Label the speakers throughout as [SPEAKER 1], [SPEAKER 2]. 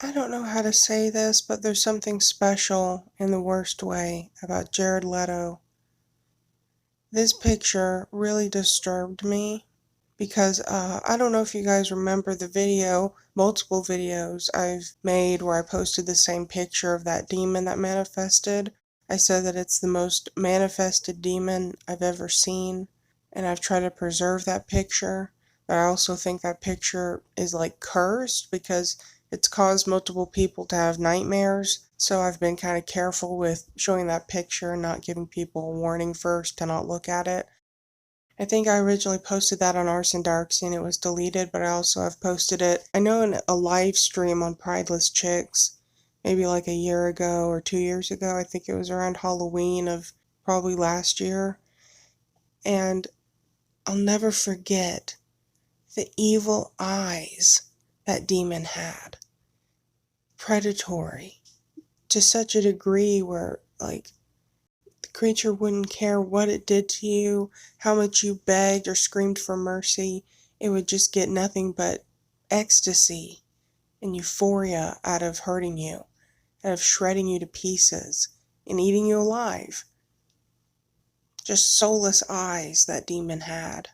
[SPEAKER 1] I don't know how to say this, but there's something special in the worst way about Jared Leto. This picture really disturbed me because I don't know if you guys remember the video, multiple videos I've made where I posted the same picture of that demon that manifested. I said that it's the most manifested demon I've ever seen, and I've tried to preserve that picture. But I also think that picture is like cursed because it's caused multiple people to have nightmares. So I've been kind of careful with showing that picture and not giving people a warning first to not look at it. I think I originally posted that on Arson Darks and it was deleted, but I also have posted it, I know, in a live stream on Prideless Chicks, maybe like a year ago or 2 years ago. I think it was around Halloween of probably last year. And I'll never forget the evil eyes that demon had. Predatory to such a degree where, like, the creature wouldn't care what it did to you, how much you begged or screamed for mercy. It would just get nothing but ecstasy and euphoria out of hurting you, out of shredding you to pieces and eating you alive. Just soulless eyes that demon had.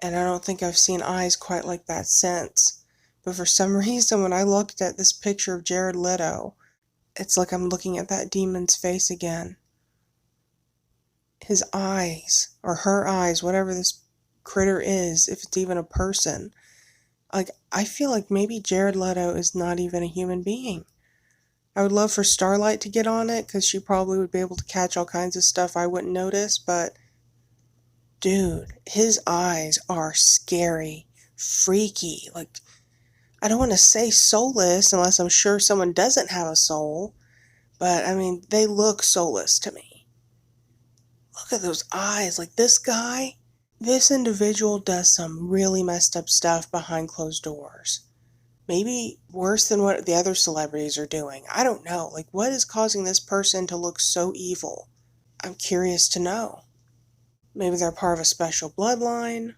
[SPEAKER 1] And I don't think I've seen eyes quite like that since. But for some reason, when I looked at this picture of Jared Leto, it's like I'm looking at that demon's face again. His eyes, or her eyes, whatever this critter is, if it's even a person. Like, I feel like maybe Jared Leto is not even a human being. I would love for Starlight to get on it, because she probably would be able to catch all kinds of stuff I wouldn't notice, but dude, his eyes are scary, freaky. Like, I don't want to say soulless unless I'm sure someone doesn't have a soul, but I mean, they look soulless to me. Look at those eyes. Like, this guy, this individual does some really messed up stuff behind closed doors. Maybe worse than what the other celebrities are doing. I don't know. Like, what is causing this person to look so evil? I'm curious to know. Maybe they're part of a special bloodline.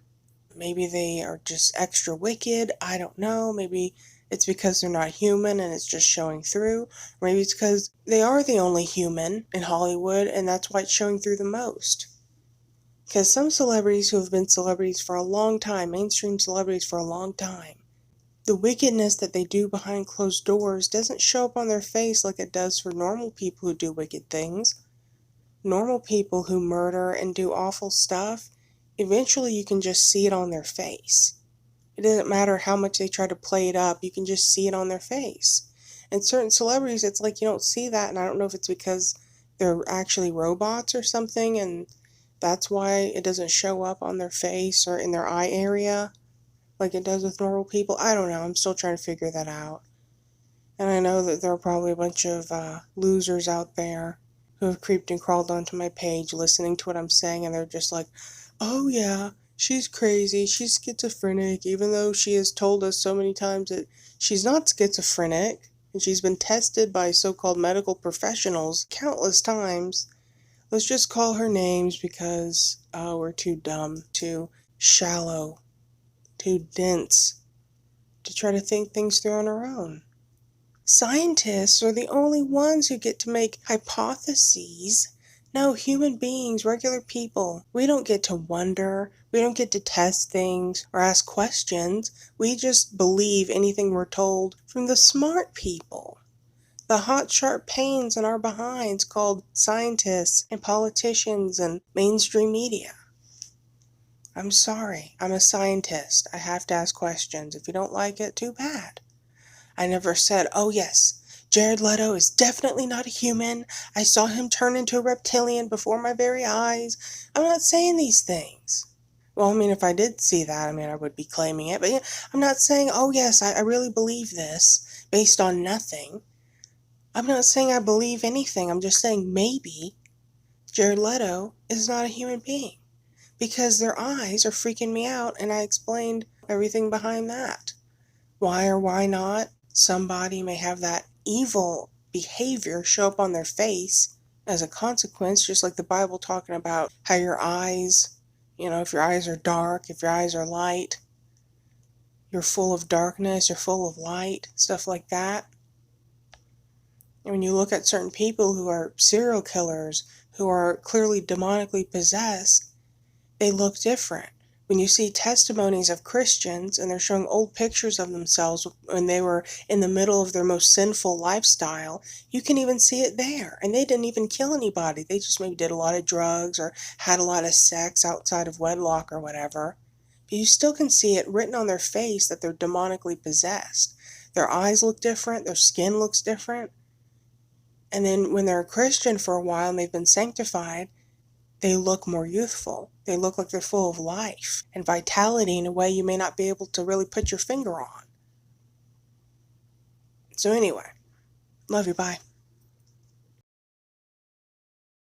[SPEAKER 1] Maybe they are just extra wicked. I don't know. Maybe it's because they're not human and it's just showing through. Or maybe it's because they are the only human in Hollywood and that's why it's showing through the most. Because some celebrities who have been celebrities for a long time, mainstream celebrities for a long time, the wickedness that they do behind closed doors doesn't show up on their face like it does for normal people who do wicked things. Normal people who murder and do awful stuff, eventually you can just see it on their face. It doesn't matter how much they try to play it up, you can just see it on their face. And certain celebrities, it's like you don't see that, and I don't know if it's because they're actually robots or something, and that's why it doesn't show up on their face or in their eye area like it does with normal people. I don't know, I'm still trying to figure that out. And I know that there are probably a bunch of losers out there who have creeped and crawled onto my page listening to what I'm saying, and they're just like, oh yeah, she's crazy, she's schizophrenic, even though she has told us so many times that she's not schizophrenic, and she's been tested by so-called medical professionals countless times. Let's just call her names because we're too dumb, too shallow, too dense to try to think things through on our own. Scientists are the only ones who get to make hypotheses. No, human beings, regular people, we don't get to wonder, we don't get to test things or ask questions. We just believe anything we're told from the smart people. The hot, sharp pains in our behinds called scientists and politicians and mainstream media. I'm sorry, I'm a scientist. I have to ask questions. If you don't like it, too bad. I never said, oh yes, Jared Leto is definitely not a human. I saw him turn into a reptilian before my very eyes. I'm not saying these things. Well, I mean, if I did see that, I mean, I would be claiming it. But yeah, I'm not saying, oh yes, I really believe this based on nothing. I'm not saying I believe anything. I'm just saying maybe Jared Leto is not a human being. Because their eyes are freaking me out, and I explained everything behind that. Why or why not somebody may have that evil behavior show up on their face as a consequence, just like the Bible talking about how your eyes, if your eyes are dark, if your eyes are light. you're full of darkness, you're full of light, stuff like that. And when you look at certain people who are serial killers, who are clearly demonically possessed, they look different. When you see testimonies of Christians and they're showing old pictures of themselves when they were in the middle of their most sinful lifestyle, you can even see it there. And they didn't even kill anybody. They just maybe did a lot of drugs or had a lot of sex outside of wedlock or whatever. But you still can see it written on their face that they're demonically possessed. Their eyes look different, their skin looks different. And then when they're a Christian for a while and they've been sanctified, they look more youthful. They look like they're full of life and vitality in a way you may not be able to really put your finger on. So anyway, love you, bye.